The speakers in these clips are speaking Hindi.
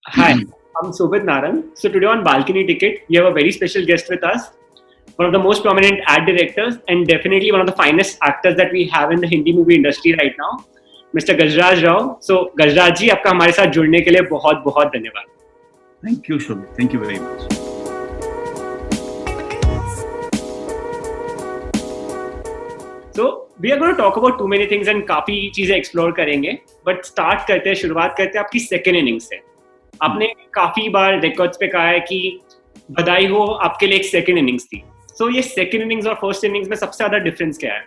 Hi, I'm Sobit Narang. So today on Balcony Ticket, we have a very special guest with us, one of the most prominent ad directors and definitely one of the finest actors that we have in the Hindi movie industry right now, Mr. Gajraj Rao. So Gajraj जी, आपका हमारे साथ जुड़ने के लिए बहुत बहुत धन्यवाद. Thank you, Shobit. Thank you very much. So we are going to talk about too many things and काफी चीजें एक्सप्लोर करेंगे. But start करते हैं, शुरुआत करते हैं आपकी सेकेंड इनिंग से. आपने काफी बार रिकॉर्ड्स पे कहा है कि बधाई हो आपके लिए एक सेकेंड इनिंग्स थी. सो ये सेकेंड इनिंग्स और फर्स्ट इनिंग्स में सबसे ज्यादा डिफरेंस क्या है?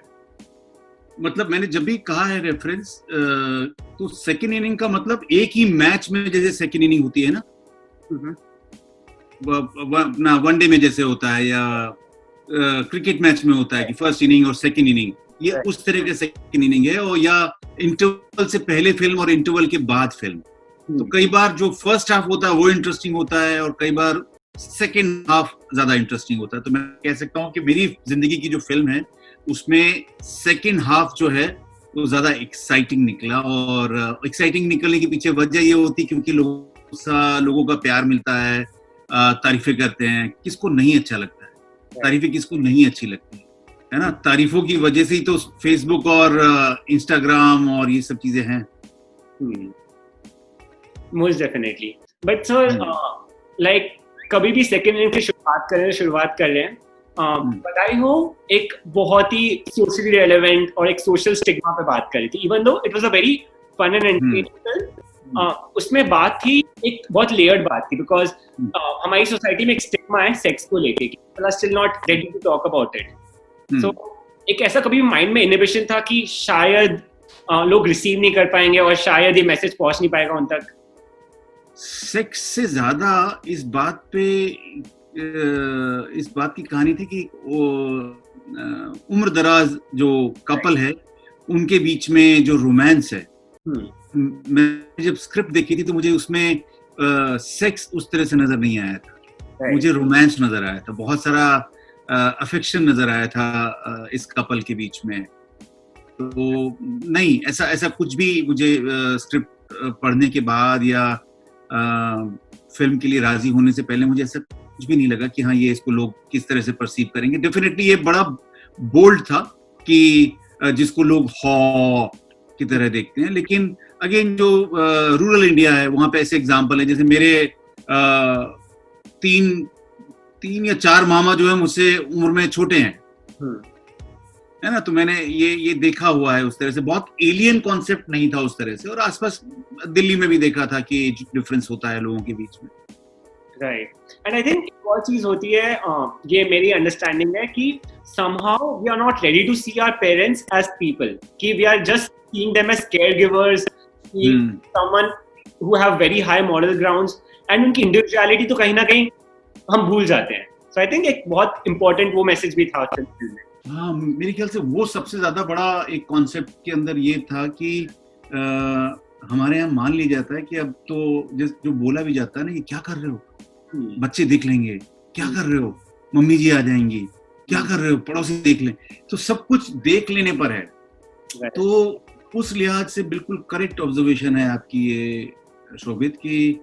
मतलब मैंने जब भी कहा है रेफरेंस, तो सेकेंड इनिंग का मतलब एक ही मैच में जैसे सेकेंड इनिंग होती है ना, ना वनडे में जैसे होता है या क्रिकेट मैच में होता है कि फर्स्ट इनिंग और सेकेंड इनिंग, ये उस तरह के सेकेंड इनिंग है. और या इंटरवल से पहले फिल्म और इंटरवल के बाद फिल्म. तो कई बार जो फर्स्ट हाफ होता है वो इंटरेस्टिंग होता है और कई बार सेकेंड हाफ ज्यादा इंटरेस्टिंग होता है. तो मैं कह सकता हूँ कि मेरी जिंदगी की जो फिल्म है उसमें सेकेंड हाफ जो है वो ज्यादा एक्साइटिंग निकला. और एक्साइटिंग निकलने के पीछे वजह ये होती क्योंकि लोगों का प्यार मिलता है, तारीफें करते हैं. किसको नहीं अच्छा लगता है? तारीफें किसको नहीं अच्छी लगती है ना? तारीफों की वजह से ही तो फेसबुक और इंस्टाग्राम और ये सब चीजें हैं. Most definitely. But sir, like कभी भी सेकेंड इनिंग की शुरुआत कर रहे हैं, बधाई हो एक बहुत ही सोशली रेलेवेंट और एक सोशल स्टिग्मा पे बात करी थी. Even though it was a very fun and entertaining, उसमें बात थी, एक बहुत लेयर्ड बात थी. बिकॉज हमारी सोसाइटी में एक स्टिग्मा है सेक्स को लेके कि people are still not ready to talk about it. So एक ऐसा कभी माइंड में इनहिबिशन था कि शायद लोग रिसीव नहीं कर पाएंगे और शायद ये मैसेज पहुंच नहीं पाएगा उन तक? सेक्स से ज्यादा इस बात की कहानी थी कि वो उम्र दराज जो कपल है उनके बीच में जो रोमांस है. मैं जब स्क्रिप्ट देखी थी तो मुझे उसमें सेक्स उस तरह से नजर नहीं आया था. मुझे रोमांस नजर आया था, बहुत सारा अफेक्शन नजर आया था इस कपल के बीच में. तो नहीं, ऐसा कुछ भी मुझे स्क्रिप्ट पढ़ने के बाद या फिल्म के लिए राजी होने से पहले मुझे ऐसा कुछ भी नहीं लगा कि हाँ ये इसको लोग किस तरह से परसीव करेंगे. डेफिनेटली ये बड़ा बोल्ड था कि जिसको लोग हॉ की तरह देखते हैं. लेकिन अगेन जो रूरल इंडिया है वहां पे ऐसे एग्जाम्पल है. जैसे मेरे तीन या चार मामा जो है मुझसे उम्र में छोटे हैं, है ना. तो मैंने ये देखा हुआ है उस तरह से. बहुत एलियन कॉन्सेप्ट नहीं था उस तरह से. और आसपास दिल्ली में भी देखा था कि डिफरेंस होता है लोगों के बीच में. राइट. एंड आई थिंक एक और चीज होती है, ये मेरी अंडरस्टैंडिंग है कि somehow we are not ready to see our parents as people, कि we are just seeing them as caregivers, someone who have very high moral grounds, and उनकी individuality तो कहीं ना कहीं हम भूल जाते हैं. So I think एक बहुत important वो मैसेज भी था फिल्म में. हाँ, मेरे ख्याल से वो सबसे ज्यादा बड़ा एक कॉन्सेप्ट के अंदर ये था कि हमारे यहाँ मान लिया जाता है कि अब तो जो बोला भी जाता है ना, कि क्या कर रहे हो, बच्चे देख लेंगे, क्या कर रहे हो, मम्मी जी आ जाएंगी, क्या कर रहे हो, पड़ोसी देख लें. तो सब कुछ देख लेने पर है. तो उस लिहाज से बिल्कुल करेक्ट ऑब्जर्वेशन है आपकी ये शोभित, कि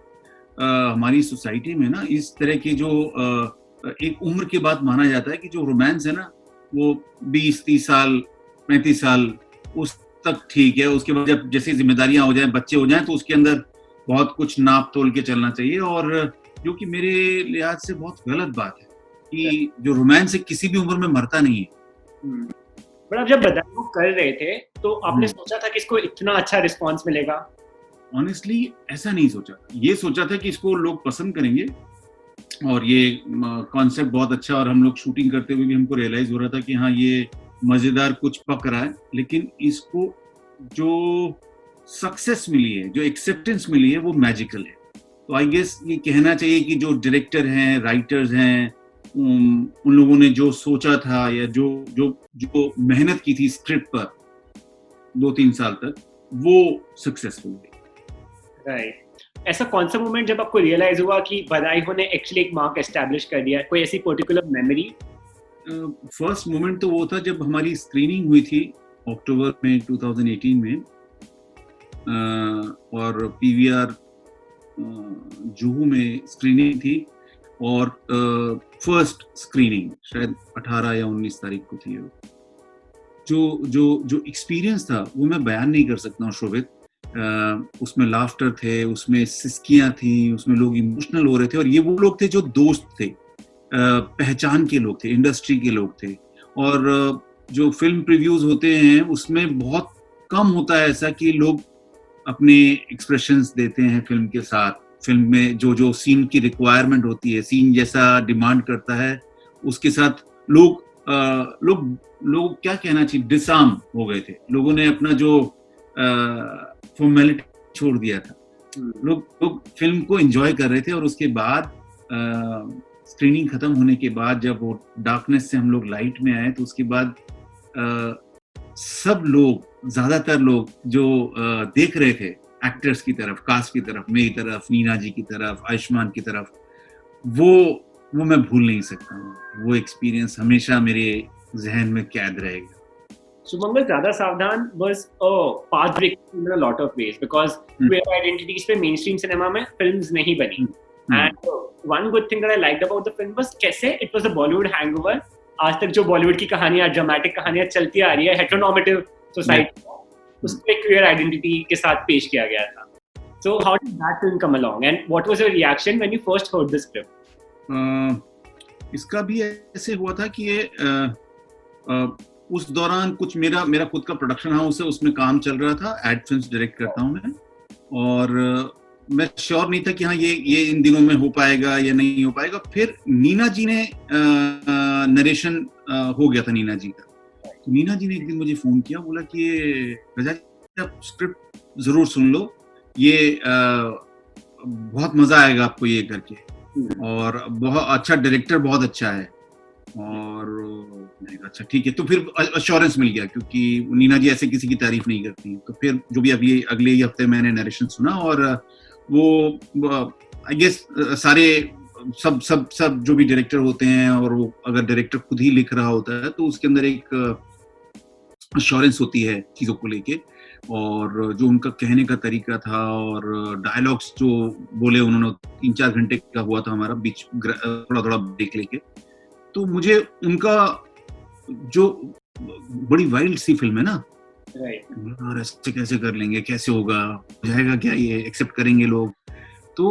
हमारी सोसाइटी में ना इस तरह की जो एक उम्र के बाद माना जाता है कि जो रोमांस है ना वो 20-30 साल 35 साल उस तक ठीक है. उसके बाद जब जैसे जिम्मेदारियां हो जाएं, बच्चे हो जाएं, तो उसके अंदर बहुत कुछ नाप तोल के चलना चाहिए. और जो कि मेरे लिहाज से बहुत गलत बात है कि जो रोमांस है किसी भी उम्र में मरता नहीं है. बट आप जब बधाई कर रहे थे तो आपने सोचा था कि इसको इतना अच्छा रिस्पांस मिलेगा? ऑनेस्टली ऐसा नहीं सोचा. ये सोचा था कि इसको लोग पसंद करेंगे और ये कॉन्सेप्ट बहुत अच्छा. और हम लोग शूटिंग करते हुए भी हमको रियलाइज हो रहा था कि हाँ ये मजेदार कुछ पक रहा है. लेकिन इसको जो सक्सेस मिली है, जो एक्सेप्टेंस मिली है, वो मैजिकल है. तो आई गेस ये कहना चाहिए कि जो डायरेक्टर हैं, राइटर्स हैं, उन लोगों ने जो सोचा था या जो मेहनत की थी स्क्रिप्ट पर 2-3 साल तक, वो सक्सेसफुल हुई. राइट. ऐसा कौन सा मोमेंट जब आपको रियलाइज हुआ कि बधाई हो ने एक्चुअली एक मार्क एस्टैब्लिश कर दिया? कोई ऐसी पर्टिकुलर मेमोरी? फर्स्ट मोमेंट तो वो था जब हमारी स्क्रीनिंग हुई थी अक्टूबर में 2018 में, और पीवीआर जुहू में स्क्रीनिंग थी और फर्स्ट स्क्रीनिंग शायद 18 या 19 तारीख को थी। जो जो जो एक्सपीरियंस था वो मैं बयान नहीं कर सकता हूँ शोभित। उसमें लाफ्टर थे, उसमें सिस्कियां थी, उसमें लोग इमोशनल हो रहे थे, और ये वो लोग थे जो दोस्त थे, पहचान के लोग थे, इंडस्ट्री के लोग थे। और जो फिल्म प्रीव्यूज होते हैं उसमें बहुत कम होता है ऐसा कि लोग अपने एक्सप्रेशंस देते हैं फिल्म के साथ। फिल्म में जो जो सीन की रिक्वायरमेंट होती है, सीन जैसा डिमांड करता है, उसके साथ लोग लोग क्या कहना चाहिए, डिसआर्म हो गए थे। लोगों ने अपना जो फॉर्मेलिटी छोड़ दिया था। लोग फिल्म को एंजॉय कर रहे थे। और उसके बाद स्क्रीनिंग खत्म होने के बाद जब वो डार्कनेस से हम लोग लाइट में आए, तो उसके बाद सब लोग, ज्यादातर लोग जो देख रहे थे एक्टर्स की तरफ, कास्ट की तरफ, मेरी तरफ, नीना जी की तरफ, आयुष्मान की तरफ, वो मैं भूल नहीं सकता हूँ। वो एक्सपीरियंस हमेशा मेरे जहन में कैद रहेगा। सुमंगल ज्यादा सावधान was a path breaker in a lot of ways because queer identities पे mainstream cinema में films नहीं बनी। And one good thing that I liked about the film was कैसे it was a Bollywood hangover। आज तक जो बॉलीवुड की कहानियां, ड्रामेटिक कहानियां चलती आ रही है हेटेरोनॉर्मेटिव सोसाइटी में, उसको एक क्वियर आइडेंटिटी के साथ पेश किया गया था। So how did that film come along and what was your reaction when you first heard the script? इसका भी ऐसे हुआ था कि ये उस दौरान कुछ मेरा खुद का प्रोडक्शन हाउस है, उसमें काम चल रहा था। एड फिल्म्स डायरेक्ट करता हूँ मैं, और मैं श्योर नहीं था कि हाँ ये इन दिनों में हो पाएगा या नहीं हो पाएगा। फिर नीना जी ने नरेशन हो गया था नीना जी का, तो नीना जी ने एक दिन मुझे फोन किया, बोला कि ये रजा जी आप स्क्रिप्ट जरूर सुन लो, ये बहुत मजा आएगा आपको ये करके, और बहुत अच्छा डायरेक्टर, बहुत अच्छा है। और मैंने कहा अच्छा ठीक है। तो फिर अश्योरेंस मिल गया, क्योंकि नीना जी ऐसे किसी की तारीफ नहीं करती। तो फिर जो भी अभी अगले ही हफ्ते मैंने नरेशन सुना, और वो आई गेस सारे सब जो भी डायरेक्टर होते हैं, और वो अगर डायरेक्टर खुद ही लिख रहा होता है तो उसके अंदर एक अश्योरेंस होती है चीजों को लेके। और जो उनका कहने का तरीका था, और डायलॉग्स जो बोले उन्होंने, 3-4 घंटे का हुआ था हमारा, बीच थोड़ा ब्रेक लेके। तो मुझे उनका जो बड़ी वाइल्ड सी फिल्म है ना, और ऐसे कैसे कर लेंगे, कैसे होगा, हो जाएगा क्या, ये एक्सेप्ट करेंगे लोग। तो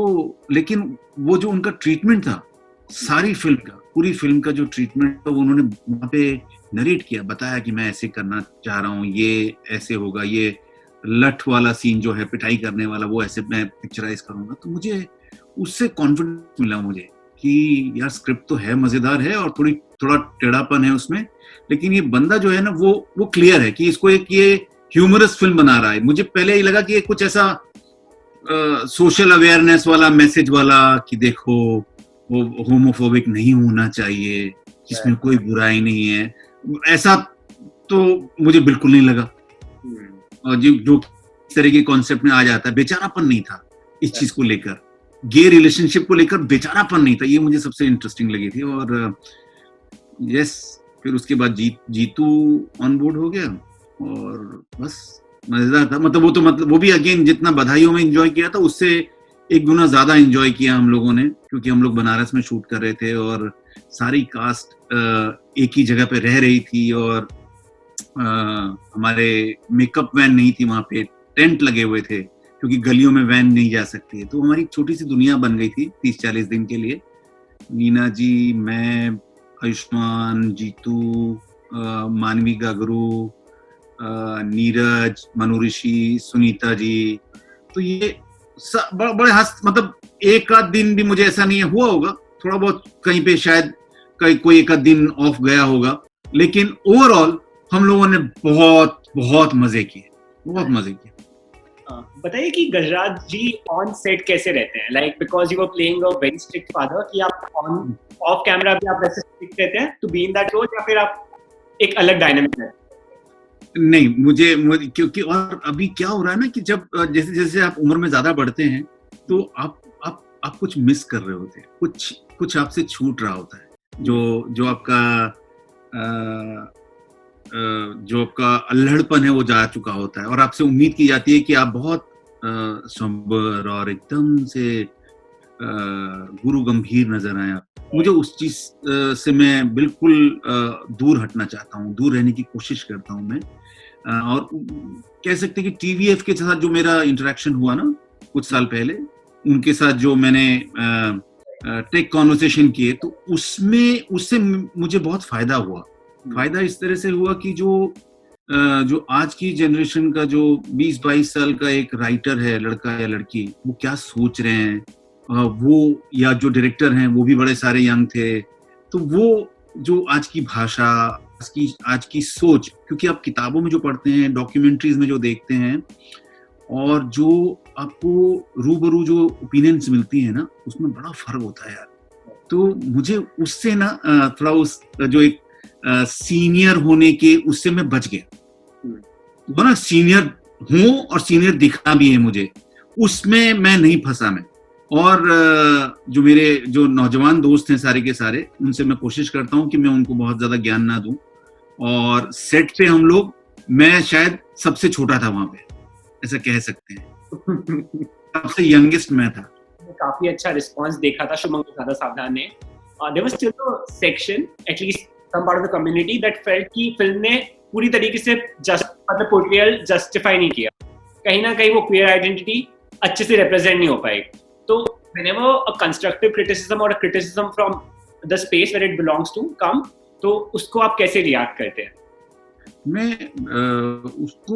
लेकिन वो जो उनका ट्रीटमेंट था सारी फिल्म का, पूरी फिल्म का जो ट्रीटमेंट था, वो उन्होंने वहाँ पे नरेट किया, बताया कि मैं ऐसे करना चाह रहा हूँ, ये ऐसे होगा, ये लठ वाला सीन जो है पिटाई करने वाला, वो ऐसे मैं पिक्चराइज करूंगा। तो मुझे उससे कॉन्फिडेंस मिला मुझे कि यार स्क्रिप्ट तो है, मजेदार है, और थोड़ा टेढ़ापन है उसमें, लेकिन ये बंदा जो है ना वो क्लियर है कि इसको एक ये ह्यूमरस फिल्म बना रहा है। मुझे पहले ही लगा कि ये कुछ ऐसा सोशल अवेयरनेस वाला, मैसेज वाला, कि देखो वो होमोफोबिक नहीं होना चाहिए, इसमें कोई बुराई नहीं है, ऐसा तो मुझे बिल्कुल नहीं लगा। और जो इस तरह के कॉन्सेप्ट में आ जाता है, बेचारापन नहीं था इस चीज को लेकर, गे रिलेशनशिप को लेकर बेचारापन नहीं था, ये मुझे सबसे इंटरेस्टिंग लगी थी। और यस, फिर उसके बाद जीतू ऑन बोर्ड हो गया, और बस मजेदार था। मतलब वो भी अगेन जितना बधाइयों में एंजॉय किया था, उससे एक गुना ज्यादा एंजॉय किया हम लोगों ने, क्योंकि हम लोग बनारस में शूट कर रहे थे, और सारी कास्ट एक ही जगह पे रह रही थी, और हमारे मेकअप वैन नहीं थी वहां पे, टेंट लगे हुए थे, क्योंकि गलियों में वैन नहीं जा सकती है। तो हमारी छोटी सी दुनिया बन गई थी 30-40 दिन के लिए। नीना जी, मैं, आयुष्मान, जीतू, मानवी गागरू, नीरज, मनुऋषि, सुनीता जी, तो ये बड़े मतलब एक आध दिन भी मुझे ऐसा नहीं है, हुआ होगा थोड़ा बहुत कहीं पे, शायद कोई एक आध दिन ऑफ गया होगा, लेकिन ओवरऑल हम लोगों ने बहुत मजे किए, बहुत मजे किए। बताइए कि गजराज जी ऑन सेट कैसे रहते हैं, like because you were playing a very strict father, कि आप ऑन ऑफ कैमरा भी आप वैसे स्ट्रिक्ट रहते हैं to be in that role, या फिर आप एक अलग डायनामिक है? नहीं, मुझे क्योंकि और अभी क्या हो रहा है ना कि जब जैसे जैसे आप उम्र में ज्यादा बढ़ते हैं, तो आप कुछ मिस कर रहे होते हैं, कुछ आपसे छूट रहा होता है, जो आपका अल्हड़पन है वो जा चुका होता है, और आपसे उम्मीद की जाती है कि आप बहुत somber और एकदम से गुरु गंभीर नजर आया। मुझे उस चीज से मैं बिल्कुल दूर हटना चाहता हूँ, दूर रहने की कोशिश करता हूँ मैं। और कह सकते हैं कि टीवीएफ के साथ जो मेरा इंटरेक्शन हुआ ना कुछ साल पहले, उनके साथ जो मैंने टेक कॉन्वर्सेशन किए, तो उससे मुझे बहुत फायदा हुआ। फायदा इस तरह से हुआ कि जो आज की जनरेशन का जो 20-22 साल का एक राइटर है, लड़का या लड़की, वो क्या सोच रहे हैं, वो या जो डायरेक्टर हैं वो भी बड़े सारे यंग थे, तो वो जो आज की भाषा, आज की सोच, क्योंकि आप किताबों में जो पढ़ते हैं, डॉक्यूमेंट्रीज में जो देखते हैं, और जो आपको रूबरू जो ओपिनियंस मिलती है ना, उसमें बड़ा फर्क होता है यार। तो मुझे उससे ना थोड़ा उस जो एक सीनियर होने के, उससे मैं बच गया। तो ना सीनियर हूँ और सीनियर दिखना भी है मुझे, उसमें मैं नहीं फंसा मैं। और जो मेरे जो नौजवान दोस्त हैं सारे के सारे, उनसे मैं कोशिश करता हूँ कि मैं उनको बहुत ज्यादा ज्ञान ना दूं। और सेट पे हम लोग, मैं शायद सबसे छोटा था वहां पे, ऐसा कह सकते हैं। सबसे यंगेस्ट मैं था। काफी अच्छा रिस्पांस देखा था शुभम ज्यादा सावधान ने। There was still a section, at least some part of the community, that felt कि फिल्म ने पूरी तरीके से मतलब पोर्ट्रेयल जस्टिफाई नहीं किया। कहीं ना कहीं वो क्वियर आइडेंटिटी अच्छे से रिप्रेजेंट नहीं हो पाई। तो whenever a constructive criticism or a criticism from the space where it belongs to come, तो उसको आप कैसे रिएक्ट करते हैं? मैं उसको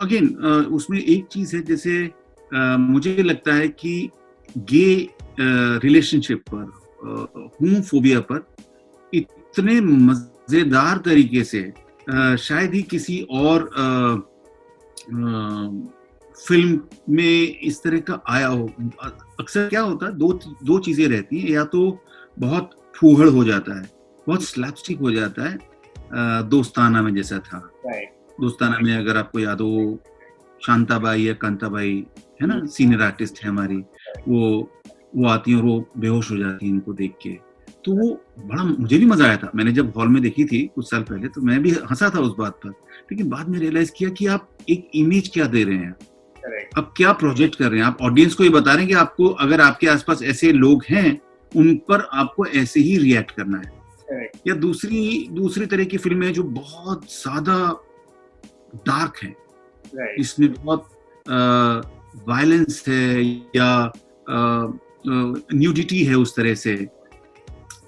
अगेन उसमें एक चीज है, जैसे मुझे लगता है कि गे रिलेशनशिप पर, होमोफोबिया पर इतने मजेदार तरीके से शायद ही किसी और फिल्म में इस तरह का आया हो। अक्सर क्या होता है, दो चीजें रहती हैं, या तो बहुत फूहड़ हो जाता है, बहुत स्लैपस्टिक हो जाता है, दोस्ताना में जैसा था। दोस्ताना में अगर आपको याद हो, शांताबाई या कांताबाई है ना, सीनियर आर्टिस्ट है हमारी, वो आती हैं और वो बेहोश हो जाती हैं इनको देख के। तो वो बड़ा, मुझे भी मजा आया था। मैंने जब हॉल में देखी थी कुछ साल पहले, तो मैं भी हंसा था उस बात पर, लेकिन बाद में रियलाइज किया कि आप एक इमेज क्या दे रहे हैं, अब क्या प्रोजेक्ट कर रहे हैं। आप ऑडियंस को ये बता रहे हैं कि आपको, अगर आपके आसपास ऐसे लोग हैं, उन पर आपको ऐसे ही रिएक्ट करना है। या दूसरी तरह की फिल्में जो बहुत ज्यादा डार्क है, इसमें बहुत वायलेंस है या न्यूडिटी है उस तरह से,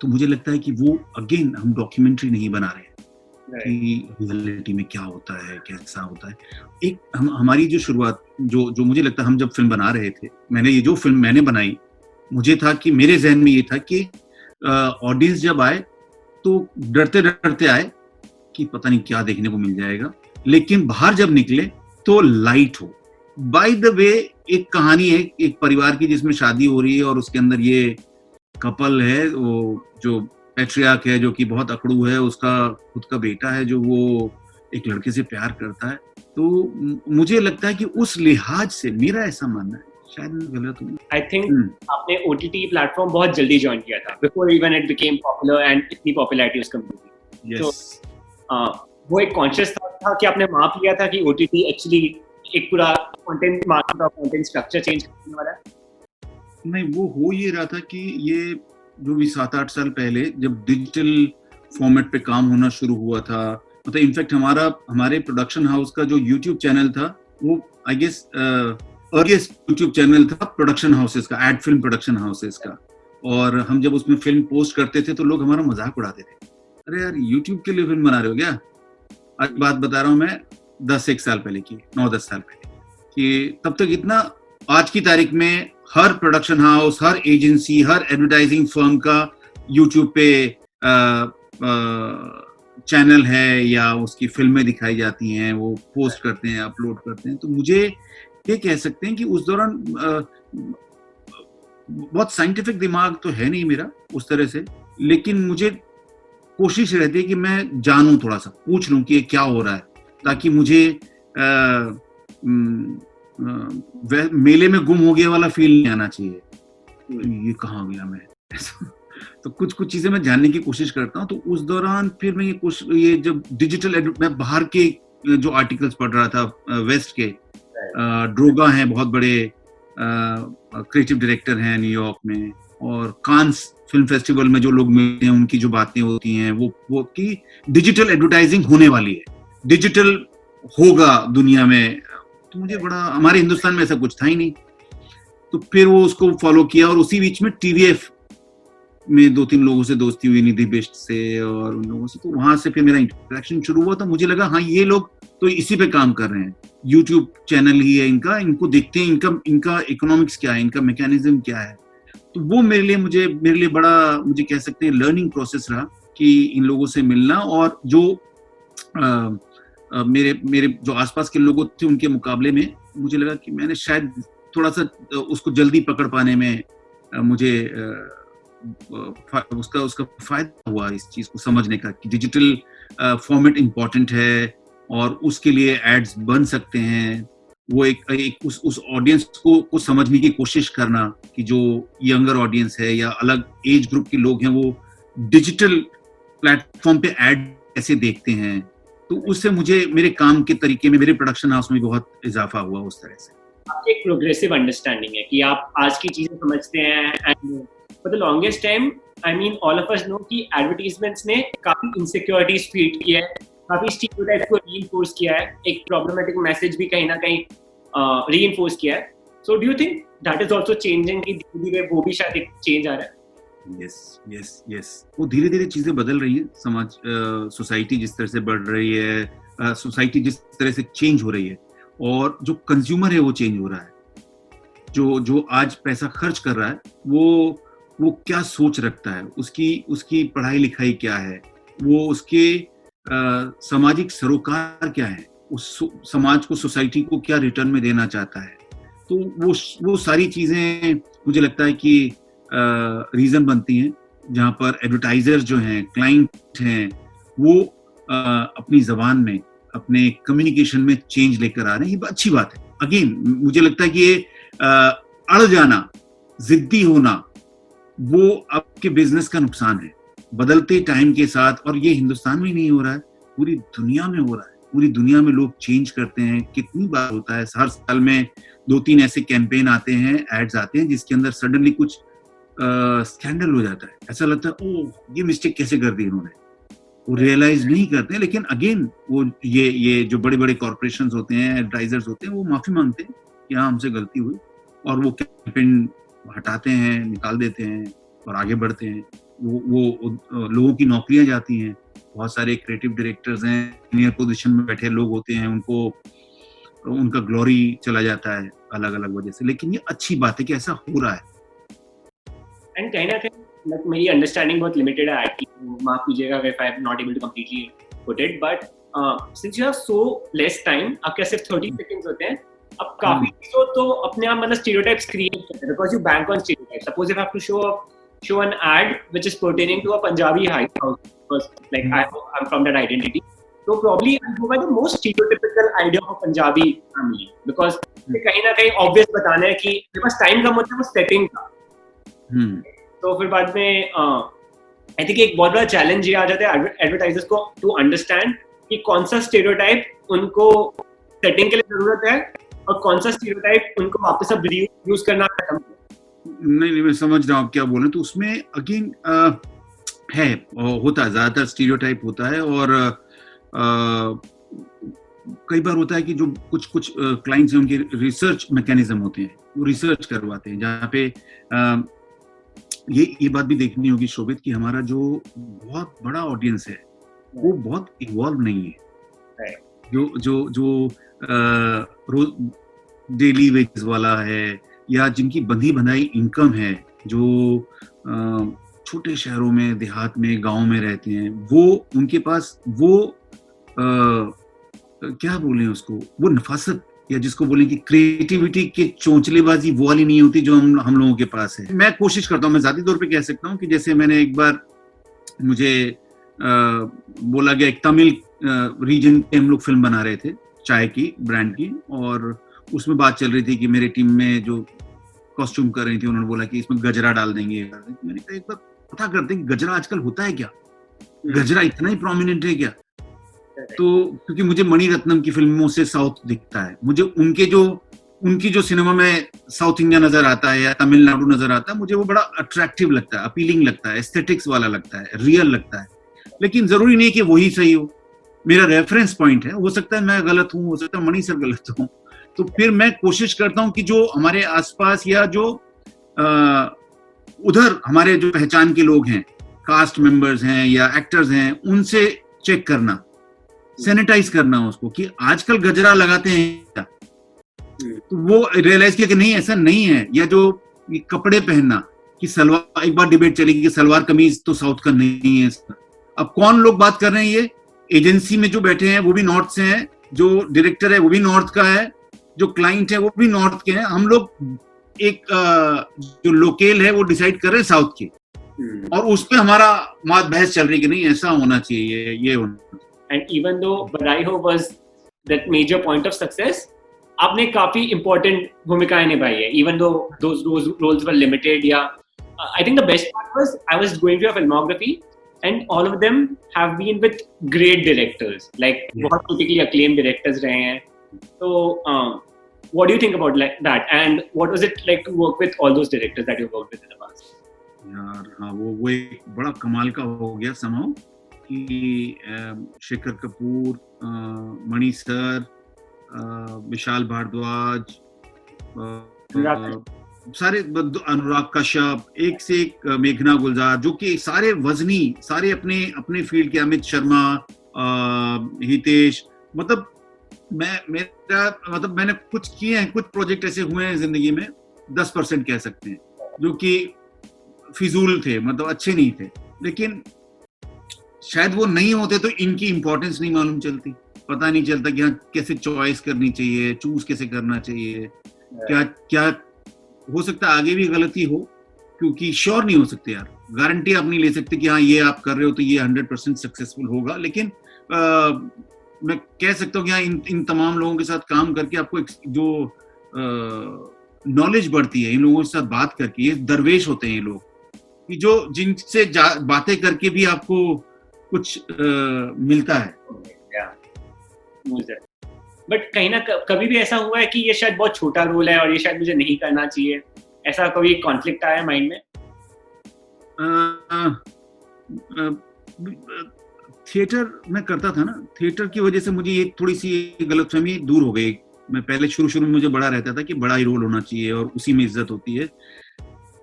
तो मुझे लगता है कि वो अगेन हम डॉक्यूमेंट्री नहीं बना रहे हैं कि रियलिटी में क्या होता है, कैसा होता है। एक हमारी जो शुरुआत, जो मुझे लगता है हम जब फिल्म बना रहे थे, ये जो फिल्म मैंने बनाई, मुझे था कि मेरे जहन में ये था कि ऑडियंस जब आए तो डरते डरते आए कि पता नहीं क्या देखने को मिल जाएगा, लेकिन बाहर जब निकले तो लाइट हो। बाय द वे, एक कहानी है एक परिवार की जिसमें शादी हो रही है, और उसके अंदर ये कपल है, वो जो पैट्रियार्क है, जो कि बहुत अकड़ू है, उसका खुद का बेटा है जो वो एक लड़के से प्यार करता है। तो मुझे लगता है कि उस लिहाज से मेरा ऐसा मानना है, शायद मैं गलत हूँ। आई थिंक आपने ओटीटी प्लेटफॉर्म बहुत जल्दी ज्वाइन किया था, before even it became popular and इतनी पॉपुलैरिटी उसका मिली। तो वो एक कॉन्शियस था कि आपने माप लिया था कि ओटीटी एक्चुअली एक पूरा कंटेंट मार्केट और कंटेंट स्ट्रक्चर चेंज करने वाला है? नहीं, वो हो ये रहा था कि ये जो भी 7-8 साल पहले जब डिजिटल फॉर्मेट पे काम होना शुरू हुआ था, मतलब इनफैक्ट हमारे प्रोडक्शन हाउस का जो यूट्यूब चैनल था, वो I guess earliest YouTube channel था प्रोडक्शन हाउसेस का, एड फिल्म प्रोडक्शन हाउसेस का। और हम जब उसमें फिल्म पोस्ट करते थे तो लोग हमारा मजाक उड़ाते थे, अरे यार यूट्यूब के लिए फिल्म बना रहे हो क्या? आज बात बता रहा हूँ मैं 10-1 साल पहले की, 9-10 साल पहले कि तब तक इतना, आज की तारीख में हर प्रोडक्शन हाउस, हर एजेंसी, हर एडवर्टाइजिंग फर्म का यूट्यूब पे चैनल है या उसकी फिल्में दिखाई जाती हैं, वो पोस्ट करते हैं, अपलोड करते हैं। तो मुझे ये कह सकते हैं कि उस दौरान बहुत साइंटिफिक दिमाग तो है नहीं मेरा उस तरह से, लेकिन मुझे कोशिश रहती है कि मैं जानूं, थोड़ा सा पूछ लूं कि ये क्या हो रहा है, ताकि मुझे मेले में गुम हो गया वाला फील नहीं आना चाहिए, ये कहाँ गया मैं। तो कुछ चीजें मैं जानने की कोशिश करता हूँ। तो उस दौरान फिर मैं ये जब डिजिटल, मैं बाहर के जो आर्टिकल्स पढ़ रहा था वेस्ट के, ड्रोगा हैं, बहुत बड़े क्रिएटिव डायरेक्टर हैं न्यूयॉर्क में, और कांस फिल्म फेस्टिवल में जो लोग मिलते हैं उनकी जो बातें होती हैं वो कि डिजिटल एडवर्टाइजिंग होने वाली है, डिजिटल होगा दुनिया में। तो मुझे बड़ा, हमारे हिंदुस्तान में ऐसा कुछ था ही नहीं, तो फिर वो उसको फॉलो किया, और उसी बीच में टीवीएफ में 2-3 लोगों से दोस्ती हुई, निधि बिष्ट से और उन लोगों से, तो वहां से फिर मेरा इंटरेक्शन शुरू हुआ। तो मुझे लगा हाँ ये लोग तो इसी पे काम कर रहे हैं, यूट्यूब चैनल ही है इनका, इनको देखते हैं, इनका इकोनॉमिक्स क्या है, इनका मैकेनिज्म क्या है। तो वो मेरे लिए बड़ा, मुझे कह सकते हैं लर्निंग प्रोसेस रहा कि इन लोगों से मिलना, और जो मेरे जो आसपास के लोग थे उनके मुकाबले में मुझे लगा कि मैंने शायद थोड़ा सा उसको जल्दी पकड़ पाने में मुझे उसका फायदा हुआ, इस चीज को समझने का कि डिजिटल फॉर्मेट इंपॉर्टेंट है और उसके लिए एड्स बन सकते हैं। वो एक उस ऑडियंस को समझने की कोशिश करना कि जो यंगर ऑडियंस है या अलग एज ग्रुप के लोग हैं वो डिजिटल प्लेटफॉर्म पे एड कैसे देखते हैं। तो उससे मुझे मेरे काम के तरीके में, मेरे प्रोडक्शन हाउस में बहुत इजाफा हुआ उस तरह से। आपकी एक प्रोग्रेसिव अंडरस्टैंडिंग है कि आप आज की चीजें समझते हैं, and for the longest time I mean all of us know कि एडवर्टाइजमेंट्स ने काफी इनसिक्योरिटीज फीड किया है, काफी स्टीरियोटाइप्स को रीइंफोर्स किया है, एक प्रॉब्लमेटिक मैसेज भी कहीं ना कहीं रीइंफोर्स किया है। So do you think that is also changing, कि धीरे-धीरे वो भी शायद एक चेंज आ रहा है? यस, वो धीरे धीरे चीजें बदल रही हैं, समाज, सोसाइटी जिस तरह से बढ़ रही है, सोसाइटी जिस तरह से चेंज हो रही है, और जो कंज्यूमर है वो चेंज हो रहा है। जो आज पैसा खर्च कर रहा है वो क्या सोच रखता है, उसकी पढ़ाई लिखाई क्या है, वो उसके सामाजिक सरोकार क्या है, उस समाज को, सोसाइटी को क्या रिटर्न में देना चाहता है। तो वो सारी चीजें मुझे लगता है कि रीजन बनती हैं जहां पर एडवर्टाइजर जो हैं, क्लाइंट हैं, वो अपनी जबान में, अपने कम्युनिकेशन में चेंज लेकर आ रहे हैं। ये अच्छी बात है। अगेन मुझे लगता है कि ये अड़ जाना, जिद्दी होना, वो आपके बिजनेस का नुकसान है। बदलते टाइम के साथ, और ये हिंदुस्तान में नहीं हो रहा है, पूरी दुनिया में हो रहा है। पूरी दुनिया में लोग चेंज करते हैं। कितनी बार होता है, हर साल में 2-3 ऐसे कैंपेन आते हैं, एड्स आते हैं जिसके अंदर सडनली कुछ स्कैंडल हो जाता है। ऐसा लगता है ओह ये मिस्टेक कैसे कर दी इन्होंने, वो रियलाइज नहीं करते। लेकिन अगेन वो ये जो बड़े बड़े कॉर्पोरेशंस होते हैं, एडवर्टाइजर्स होते हैं, वो माफी मांगते हैं कि हाँ हमसे गलती हुई, और वो कैंपेन हटाते हैं, निकाल देते हैं और आगे बढ़ते हैं। वो लोगों की नौकरियां जाती हैं। बहुत सारे क्रिएटिव डायरेक्टर्स हैं, सीनियर पोजीशन में बैठे लोग होते हैं, उनका ग्लोरी चला जाता है अलग अलग वजह से। लेकिन ये अच्छी बात है कि ऐसा हो रहा है। एंड कहीं ना कहीं मेरी अंडरस्टैंडिंग बहुत लिमिटेड है आईटी, माफ कीजिएगा if I am not able to completely put it, but since you have so less time, आपके सिर्फ 30 सेकंड्स होते हैं, अब काफी चीजों तो अपने आप मतलब स्टीरियोटाइप्स क्रिएट करते हैं, because you bank on stereotypes. Suppose if I have to show an ad which is pertaining to a Punjabi house, because like I'm from that identity, so probably I'll go by the most stereotypical idea of a Punjabi family, because कहीं ना कहीं obvious बताना है कि मेरे पास टाइम कम होता है, वो सेटिंग का। तो फिर बाद में आई थिंक एक बहुत बड़ा चैलेंज ये आ जाता है एडवर्टाइजर्स को टू अंडरस्टैंड कि कौन सा स्टीरियोटाइप उनको सेटिंग के लिए जरूरत है और कौन सा स्टीरियोटाइप उनको वापस अब यूज करना खत्म। नहीं, मैं समझ रहा हूँ आप क्या बोल रहे हैं। तो उसमें अगेन है, होता है, ज्यादातर स्टीरियोटाइप होता है, और कई बार होता है कि जो कुछ क्लाइंट्स हैं उनके रिसर्च मैकेनिज्म होते हैं, वो रिसर्च करवाते हैं, जहाँ पे ये बात भी देखनी होगी शोभित कि हमारा जो बहुत बड़ा ऑडियंस है वो बहुत इवॉल्व नहीं है। जो रोज डेली वेजेस वाला है, या जिनकी बंधी बनाई इनकम है, जो छोटे शहरों में, देहात में, गांव में रहते हैं, वो उनके पास वो क्या बोलें उसको, वो नफासत, या जिसको बोलें कि क्रिएटिविटी के चोंचलेबाजी वो वाली नहीं होती जो हम लोगों के पास है। मैं कोशिश करता हूँ, मैं जाती तौर पे कह सकता हूँ कि जैसे मैंने एक बार, मुझे बोला गया, एक तमिल रीजन के हम लोग फिल्म बना रहे थे, चाय की ब्रांड की, और उसमें बात चल रही थी कि मेरे टीम में जो कॉस्ट्यूम कर रही थी, उन्होंने बोला कि इसमें गजरा डाल देंगे। मैंने कहा एक बार पता करते हैं कि गजरा आजकल होता है क्या, गजरा इतना ही प्रोमिनेंट है क्या। तो क्योंकि मुझे मणि रत्नम की फिल्मों से साउथ दिखता है, मुझे उनके जो उनकी जो सिनेमा में साउथ इंडिया नजर आता है या तमिलनाडु नजर आता है, मुझे वो बड़ा अट्रैक्टिव लगता है, अपीलिंग लगता है, एस्थेटिक्स वाला लगता है, रियल लगता है। लेकिन जरूरी नहीं कि वही सही हो, मेरा रेफरेंस पॉइंट है, हो सकता है मैं गलत हूँ, हो सकता है मणि सर गलत हूँ। तो फिर मैं कोशिश करता हूँ कि जो हमारे आसपास या जो उधर हमारे जो पहचान के लोग हैं, कास्ट मेंबर्स हैं या एक्टर्स हैं, उनसे चेक करना, सैनिटाइज करना उसको, कि आजकल गजरा लगाते हैं क्या, तो वो रियलाइज किया कि नहीं ऐसा नहीं है। या जो कपड़े पहनना, कि सलवार, एक बार डिबेट चलेगी कि सलवार कमीज तो साउथ का नहीं है। अब कौन लोग बात कर रहे हैं, ये एजेंसी में जो बैठे हैं वो भी नॉर्थ से हैं, जो डायरेक्टर है वो भी नॉर्थ का है, जो क्लाइंट है वो भी नॉर्थ के हैं। हम लोग एक जो लोकेल है वो डिसाइड कर रहे हैं साउथ के, और उस पे हमारा बहस चल रही है कि नहीं ऐसा होना चाहिए, ये होना चाहिए। And even though Badai Ho was that major point of success, आपने काफी important भूमिकाएं निभाई है, even though those roles were limited. I think the best part was I was going through your filmography and all of them have been with great directors, like बहुत critically acclaimed directors रहे हैं. So what do you think about like that, and what was it like to work with all those directors that you worked with in the past? यार हाँ, वो एक बड़ा कमाल का हो गया somehow कि शेखर कपूर, मणि सर, विशाल भारद्वाज, सारे, अनुराग कश्यप, एक से एक, मेघना गुलजार, जो कि सारे वजनी, सारे अपने अपने फील्ड के, अमित शर्मा, हितेश, मतलब मैंने कुछ किए हैं, कुछ प्रोजेक्ट ऐसे हुए हैं जिंदगी में, 10% कह सकते हैं, जो कि फिजूल थे, मतलब अच्छे नहीं थे। लेकिन शायद वो नहीं होते तो इनकी इंपॉर्टेंस नहीं मालूम चलती, पता नहीं चलता कि हाँ कैसे चॉइस करनी चाहिए, चूज कैसे करना चाहिए, क्या हो सकता है आगे भी गलती हो, क्योंकि श्योर नहीं हो सकते यार, गारंटी आप नहीं ले सकते कि हाँ ये आप कर रहे हो तो ये 100% सक्सेसफुल होगा। लेकिन मैं कह सकता हूँ कि हाँ इन तमाम लोगों के साथ काम करके आपको जो नॉलेज बढ़ती है, इन लोगों के साथ बात करके, ये दरवेश होते हैं ये लोग, कि जो जिनसे बातें करके भी आपको कुछ मिलता है। बट कहीं ना कभी भी ऐसा हुआ है कि ये शायद बहुत छोटा रोल है और ये शायद मुझे नहीं करना चाहिए, ऐसा कभी कॉन्फ्लिक्ट आया माइंड में? थिएटर मैं करता था ना, थिएटर की वजह से मुझे ये थोड़ी सी गलतफहमी दूर हो गई। मैं पहले शुरू में मुझे बड़ा रहता था कि बड़ा ही रोल होना चाहिए और उसी में इज्जत होती है।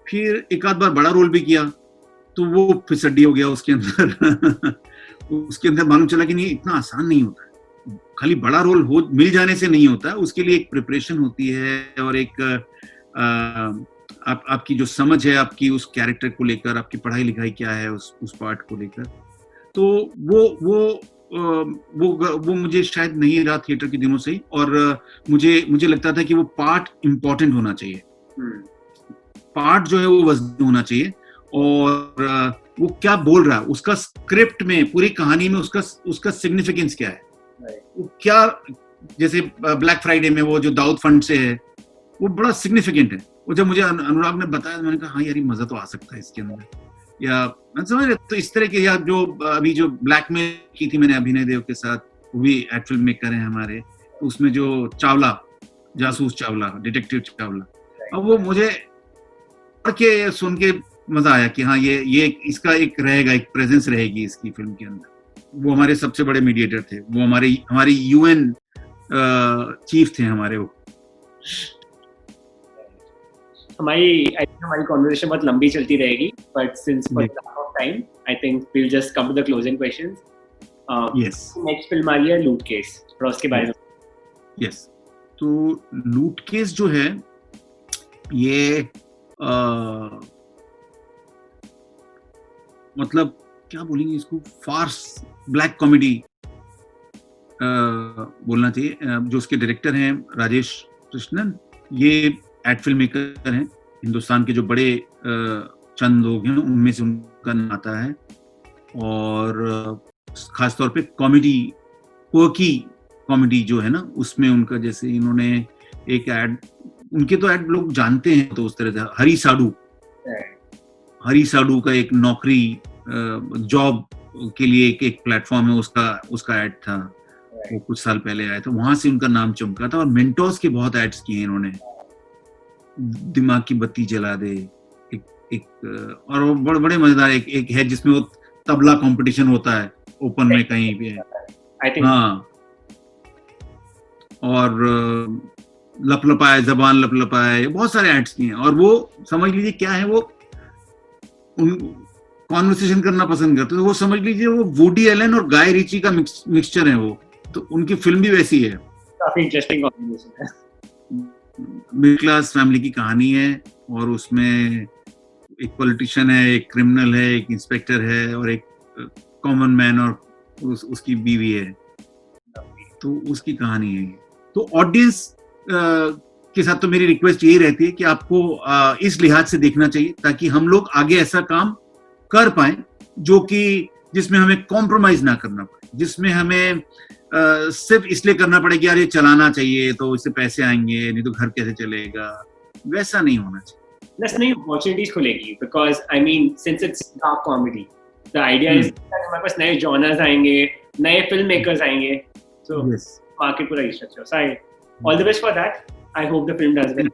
फिर एक आध बार बड़ा रोल भी किया तो वो फिसड्डी हो गया उसके अंदर उसके अंदर मालूम चला कि नहीं, इतना आसान नहीं होता है, खाली बड़ा रोल मिल जाने से नहीं होता, उसके लिए एक प्रिपरेशन होती है और एक आपकी जो समझ है आपकी उस कैरेक्टर को लेकर, आपकी पढ़ाई लिखाई क्या है उस पार्ट को लेकर, तो वो मुझे शायद नहीं रहा थिएटर के दिनों से ही। और मुझे लगता था कि वो पार्ट इम्पोर्टेंट होना चाहिए, पार्ट जो है वो वजनी होना चाहिए, और वो क्या बोल रहा है उसका स्क्रिप्ट में, पूरी कहानी में उसका सिग्निफिकेंस क्या है, वो क्या, जैसे ब्लैक फ्राइडे में वो जो दाऊद फंड से है वो बड़ा सिग्निफिकेंट है। वो जब मुझे अनुराग ने बताया मैंने कहा हाँ यार ये मजा तो आ सकता है इसके अंदर, या मैं समझ रहे। तो इस तरह के, या जो अभी जो ब्लैक में की थी मैंने अभिनय देव के साथ, वो भी एड फिल्म मेकर हैं हमारे, तो उसमें जो चावला, जासूस चावला, डिटेक्टिव चावला, अब वो मुझे पढ़ के सुन के मजा आया कि हाँ ये इसका एक रहेगा, एक प्रेजेंस रहेगी इसकी फिल्म के अंदर। वो हमारे सबसे बड़े मीडिएटर थे, वो हमारी यूएन चीफ थे हमारे। वो हमारी कॉन्वर्सेशन बहुत लंबी चलती रहेगी, but since for the lack of time I think we will just come to the closing questions. Yes, next film आ रही है लूट केस, और उसके बारे में। यस, तो लूट केस जो है ये मतलब क्या बोलेंगे इसको, फार्स ब्लैक कॉमेडी बोलना चाहिए। जो उसके डायरेक्टर हैं राजेश कृष्णन, ये एड फिल्म मेकर हैं, हिंदुस्तान के जो बड़े चंद लोग हैं उनमें से उनका नाम आता है, और खासतौर पे कॉमेडी, क्वर्की कॉमेडी जो है ना उसमें उनका, जैसे इन्होंने एक एड, उनके तो एड लोग जानते हैं, तो उस तरह से हरी साडू का एक नौकरी, जॉब के लिए एक प्लेटफॉर्म है, उसका एड था। वो कुछ साल पहले आया था, वहां से उनका नाम चमका था। और मेंटोस के बहुत एड्स किए इन्होंने, दिमाग की बत्ती जला दे, एक और वो बड़े मजेदार एक है जिसमें वो तबला कंपटीशन होता है ओपन में कहीं भी है। हाँ, और लपलपाए, जबान लपलपाए, बहुत सारे एड्स किए हैं। और वो समझ लीजिए क्या है, वो कॉन्वर्सेशन करना पसंद करते, तो वो समझ लीजिए वो वुडी एलन और गाय रिची का मिक्सचर है वो, तो उनकी फिल्म भी वैसी है। काफी इंटरेस्टिंग कॉम्बिनेशन है। मिडिल क्लास फैमिली की कहानी है, और उसमें एक पॉलिटिशियन है, एक क्रिमिनल है, एक इंस्पेक्टर है, और एक कॉमन मैन और उसकी बीवी है, तो उसकी कहानी है। तो ऑडियंस के साथ तो मेरी रिक्वेस्ट यही रहती है कि आपको इस लिहाज से देखना चाहिए, ताकि हम लोग आगे ऐसा काम कर पाए जो कि जिसमें हमें कॉम्प्रोमाइज ना करना पड़े, जिसमें हमें सिर्फ इसलिए करना पड़े कि यार ये चलाना चाहिए तो इससे पैसे आएंगे, नहीं तो घर कैसे चलेगा, वैसा नहीं होना चाहिए। प्लस नई अपॉर्चुनिटीज खुलेगी, because I mean since it's dark comedy, the idea is हमारे पास नए जॉनर्स आएंगे, नए फिल्म मेकर्स आएंगे, सो मार्केट पूरा restructure. So I all the best for that. I hope the film does well.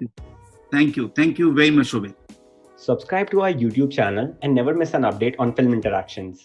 Thank you very much, Shobhit. Subscribe to our YouTube channel and never miss an update on Film Interactions.